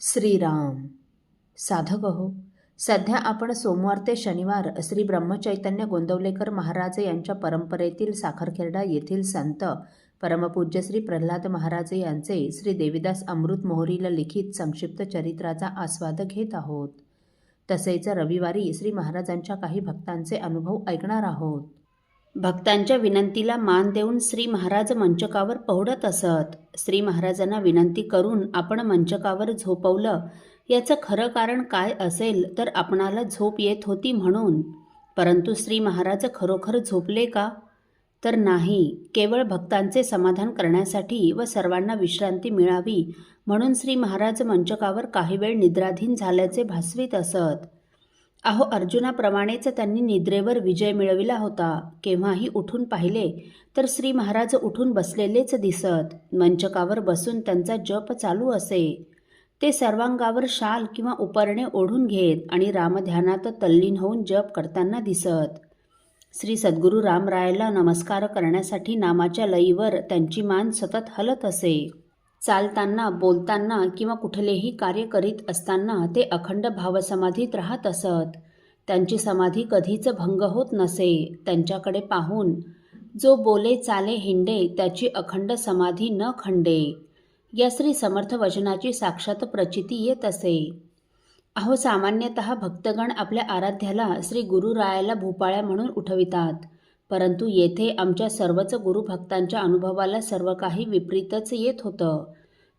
श्रीराम. साधक हो, सध्या आपण सोमवार ते शनिवार श्री ब्रह्मचैतन्य गोंदवलेकर महाराज यांच्या परंपरेतील साखरखेर्डा येथील संत परमपूज्य श्री प्रल्हाद महाराज यांचे श्री देवीदास अमृत मोहरील लिखित संक्षिप्त चरित्राचा आस्वाद घेत आहोत. तसेच रविवारी श्री महाराजांच्या काही भक्तांचे अनुभव ऐकणार आहोत. भक्तांच्या विनंतीला मान देऊन श्री महाराज मंचकावर पहुडत असत. श्री महाराजांना विनंती करून आपण मंचकावर झोपवलं याचं खरं कारण काय असेल तर आपणाला झोप येत होती म्हणून. परंतु श्री महाराज खरोखर झोपले का? तर नाही, केवळ भक्तांचे समाधान करण्यासाठी व सर्वांना विश्रांती मिळावी म्हणून श्री महाराज मंचकावर काही वेळ निद्राधीन झाल्याचे भासवीत असत. अहो, अर्जुनाप्रमाणेच त्यांनी निद्रेवर विजय मिळविला होता. केव्हाही उठून पाहिले तर श्री महाराज उठून बसलेलेच दिसत. मंचकावर बसून त्यांचा जप चालू असे. ते सर्वांगावर शाल किंवा उपरणे ओढून घेत आणि रामध्यानात तल्लीन होऊन जप करताना दिसत. श्री सद्गुरू रामरायाला नमस्कार करण्यासाठी नामाच्या लयीवर त्यांची मान सतत हलत असे. चालताना, बोलताना किंवा कुठलेही कार्य करीत असताना ते अखंड भावसमाधीत राहत असत. त्यांची समाधी कधीच भंग होत नसे. त्यांच्याकडे पाहून जो बोले, चाले, हिंडे त्याची अखंड समाधी न खंडे या श्री समर्थ वचनाची साक्षात प्रचिती येत असे. अहो, सामान्यतः भक्तगण आपल्या आराध्याला श्री गुरुरायाला भूपाळ्या म्हणून उठवितात. परंतु येथे आमच्या सर्वच गुरुभक्तांच्या अनुभवाला सर्व काही विपरीतच येत होतं.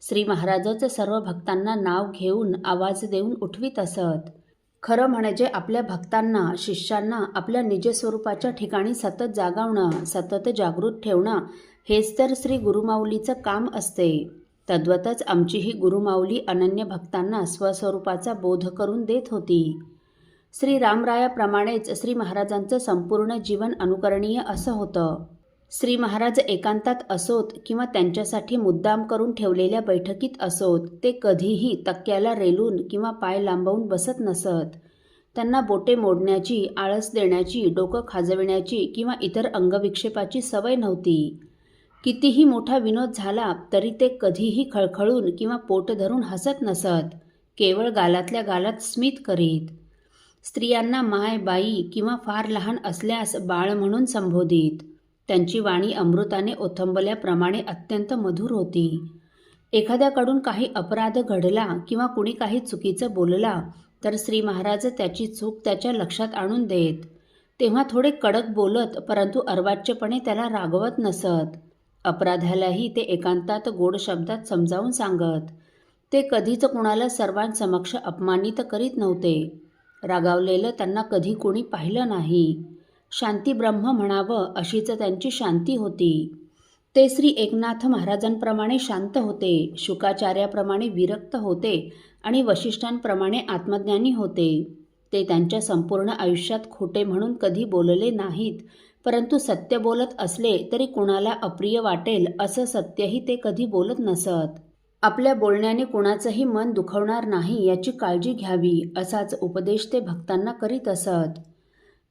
श्री महाराजच सर्व भक्तांना नाव घेऊन आवाज देऊन उठवीत असत. खरं म्हणजे आपल्या भक्तांना, शिष्यांना आपल्या निजस्वरूपाच्या ठिकाणी सतत जागवणं, सतत जागृत ठेवणं हेच तर श्री गुरुमाऊलीचं काम असते. तद्वतच आमचीही गुरुमाऊली अनन्य भक्तांना स्वस्वरूपाचा बोध करून देत होती. श्री रामरायाप्रमाणेच श्री महाराजांचं संपूर्ण जीवन अनुकरणीय असं होतं. श्री महाराज एकांतात असोत किंवा त्यांच्यासाठी मुद्दाम करून ठेवलेल्या बैठकीत असोत, ते कधीही तक्क्याला रेलून किंवा पाय लांबवून बसत नसत. त्यांना बोटे मोडण्याची, आळस देण्याची, डोकं खाजविण्याची किंवा इतर अंगविक्षेपाची सवय नव्हती. कितीही मोठा विनोद झाला तरी ते कधीही खळखळून किंवा पोट धरून हसत नसत. केवळ गालातल्या गालात स्मित करीत. स्त्रियांना माय, बाई किंवा फार लहान असल्यास बाळ म्हणून संबोधित. त्यांची वाणी अमृताने ओथंबल्याप्रमाणे अत्यंत मधुर होती. एखाद्याकडून काही अपराध घडला किंवा कुणी काही चुकीचं बोलला तर श्री महाराज त्याची चूक त्याच्या लक्षात आणून देत. तेव्हा थोडे कडक बोलत परंतु अर्वाच्यपणे त्याला रागवत नसत. अपराध्यालाही ते एकांतात गोड शब्दात समजावून सांगत. ते कधीच कुणाला सर्वांसमक्ष अपमानित करीत नव्हते. रागावलेलं त्यांना कधी कोणी पाहिलं नाही. शांती ब्रह्म म्हणावं अशीच त्यांची शांती होती. ते श्री एकनाथ महाराजांप्रमाणे शांत होते, शुकाचार्याप्रमाणे विरक्त होते आणि वशिष्ठांप्रमाणे आत्मज्ञानी होते. ते त्यांच्या संपूर्ण आयुष्यात खोटे म्हणून कधी बोलले नाहीत, परंतु सत्य बोलत असले तरी कुणाला अप्रिय वाटेल असं सत्यही ते कधी बोलत नसत. आपल्या बोलण्याने कुणाचंही मन दुखवणार नाही याची काळजी घ्यावी असाच उपदेश ते भक्तांना करीत असत.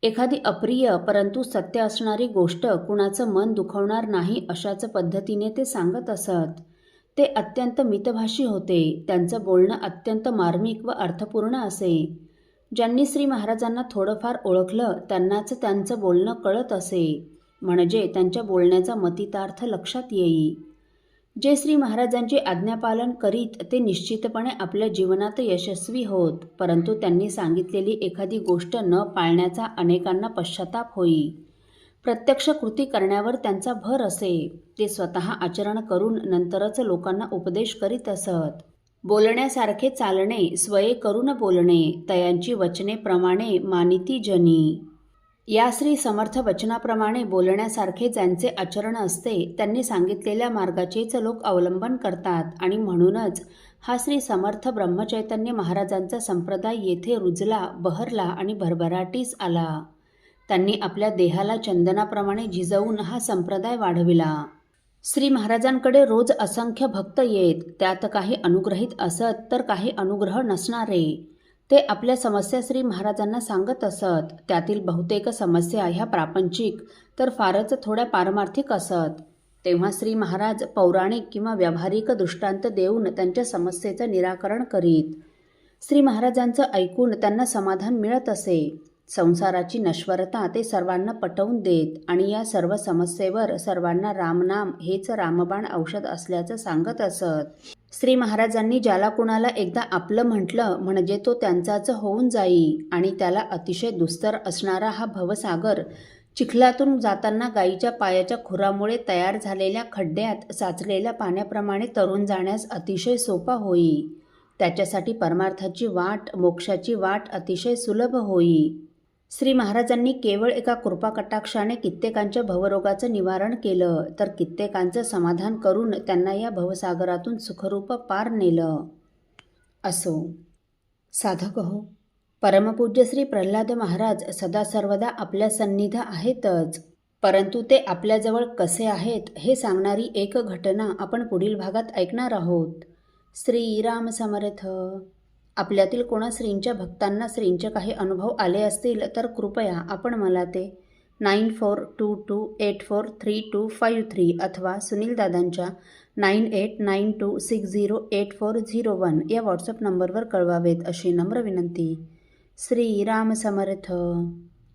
एखादी अप्रिय परंतु सत्य असणारी गोष्ट कुणाचं मन दुखवणार नाही अशाच पद्धतीने ते सांगत असत. ते अत्यंत मितभाषी होते. त्यांचं बोलणं अत्यंत मार्मिक व अर्थपूर्ण असे. ज्यांनी श्री महाराजांना थोडंफार ओळखलं त्यांनाच त्यांचं बोलणं कळत असे, म्हणजे त्यांच्या बोलण्याचा मतितार्थ लक्षात येई. जे श्री महाराजांचे आज्ञापालन करीत ते निश्चितपणे आपल्या जीवनात यशस्वी होत. परंतु त्यांनी सांगितलेली एखादी गोष्ट न पाळण्याचा अनेकांना पश्चाताप होई. प्रत्यक्ष कृती करण्यावर त्यांचा भर असे. ते स्वतः आचरण करून नंतरच लोकांना उपदेश करीत असत. बोलण्यासारखे चालणे, स्वये करून बोलणे, तयांची वचने प्रमाणे मानिती जनी. या श्री समर्थ वचनाप्रमाणे बोलण्यासारखे ज्यांचे आचरण असते त्यांनी सांगितलेल्या मार्गाचेच लोक अवलंबन करतात आणि म्हणूनच हा श्री समर्थ ब्रह्मचैतन्य महाराजांचा संप्रदाय येथे रुजला, बहरला आणि भरभराटीस आला. त्यांनी आपल्या देहाला चंदनाप्रमाणे झिजवून हा संप्रदाय वाढविला. श्री महाराजांकडे रोज असंख्य भक्त येत. त्यात काही अनुग्रहित असत तर काही अनुग्रह नसणारे. ते आपल्या समस्या श्री महाराजांना सांगत असत. त्यातील बहुतेक समस्या ह्या प्रापंचिक तर फारच थोड्या पारमार्थिक असत. तेव्हा श्री महाराज पौराणिक किंवा व्यावहारिक दृष्टांत देऊन त्यांच्या समस्येचं निराकरण करीत. श्री महाराजांचं ऐकून त्यांना समाधान मिळत असे. संसाराची नश्वरता ते सर्वांना पटवून देत आणि या सर्व समस्येवर सर्वांना रामनाम हेच रामबाण औषध असल्याचं सांगत असत. श्री महाराजांनी ज्याला कुणाला एकदा आपलं म्हटलं म्हणजे तो त्यांचाच होऊन जाई आणि त्याला अतिशय दुस्तर असणारा हा भवसागर चिखलातून जाताना गायीच्या पायाच्या खुरामुळे तयार झालेल्या खड्ड्यात साचलेल्या पाण्याप्रमाणे तरून जाण्यास अतिशय सोपा होई. त्याच्यासाठी परमार्थाची वाट, मोक्षाची वाट अतिशय सुलभ होई. श्री महाराजांनी केवळ एका कृपाकटाक्षाने कित्येकांच्या भवरोगाचं निवारण केलं तर कित्येकांचं समाधान करून त्यांना या भवसागरातून सुखरूप पार नेलं. असो, साधक हो, परमपूज्य श्री प्रल्हाद महाराज सदा सर्वदा आपल्या सन्निध आहेतच, परंतु ते आपल्याजवळ कसे आहेत हे सांगणारी एक घटना आपण पुढील भागात ऐकणार आहोत. श्रीराम समर्थ. आपल्यातील कोणा श्रींच्या भक्तांना श्रींचे काही अनुभव आले असतील तर कृपया आपण मला ते 9422843253 अथवा सुनील दादांच्या 9892608401 या व्हॉट्सअप नंबरवर कळवावेत अशी नम्र विनंती. श्रीराम समर्थ.